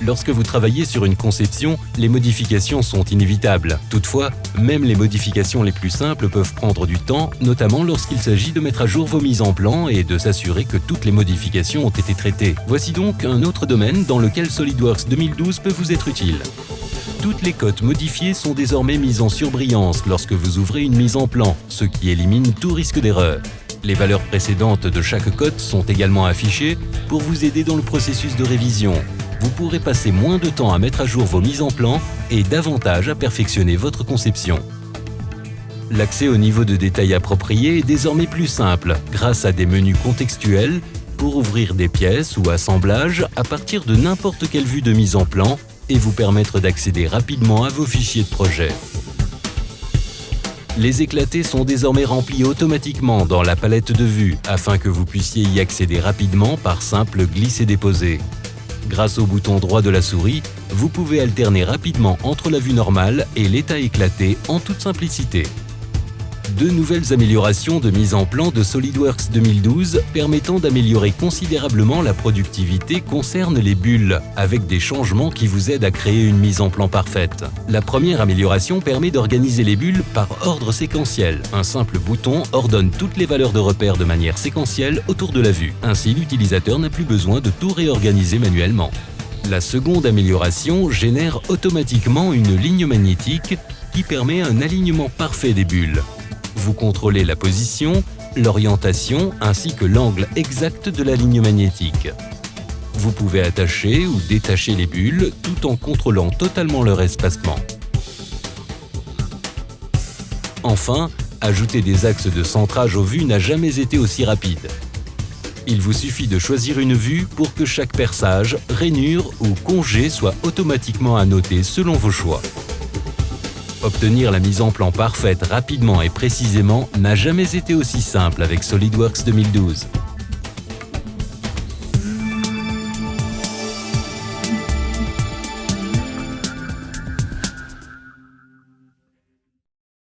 Lorsque vous travaillez sur une conception, les modifications sont inévitables. Toutefois, même les modifications les plus simples peuvent prendre du temps, notamment lorsqu'il s'agit de mettre à jour vos mises en plan et de s'assurer que toutes les modifications ont été traitées. Voici donc un autre domaine dans lequel SolidWorks 2012 peut vous être utile. Toutes les cotes modifiées sont désormais mises en surbrillance lorsque vous ouvrez une mise en plan, ce qui élimine tout risque d'erreur. Les valeurs précédentes de chaque cote sont également affichées pour vous aider dans le processus de révision. Vous pourrez passer moins de temps à mettre à jour vos mises en plan et davantage à perfectionner votre conception. L'accès au niveau de détail approprié est désormais plus simple grâce à des menus contextuels pour ouvrir des pièces ou assemblages à partir de n'importe quelle vue de mise en plan et vous permettre d'accéder rapidement à vos fichiers de projet. Les éclatés sont désormais remplis automatiquement dans la palette de vue afin que vous puissiez y accéder rapidement par simple glisser-déposer. Grâce au bouton droit de la souris, vous pouvez alterner rapidement entre la vue normale et l'état éclaté en toute simplicité. Deux nouvelles améliorations de mise en plan de SolidWorks 2012 permettant d'améliorer considérablement la productivité concernent les bulles, avec des changements qui vous aident à créer une mise en plan parfaite. La première amélioration permet d'organiser les bulles par ordre séquentiel. Un simple bouton ordonne toutes les valeurs de repère de manière séquentielle autour de la vue. Ainsi, l'utilisateur n'a plus besoin de tout réorganiser manuellement. La seconde amélioration génère automatiquement une ligne magnétique qui permet un alignement parfait des bulles. Vous contrôlez la position, l'orientation ainsi que l'angle exact de la ligne magnétique. Vous pouvez attacher ou détacher les bulles tout en contrôlant totalement leur espacement. Enfin, ajouter des axes de centrage aux vues n'a jamais été aussi rapide. Il vous suffit de choisir une vue pour que chaque perçage, rainure ou congé soit automatiquement annoté selon vos choix. Obtenir la mise en plan parfaite rapidement et précisément n'a jamais été aussi simple avec SolidWorks 2012.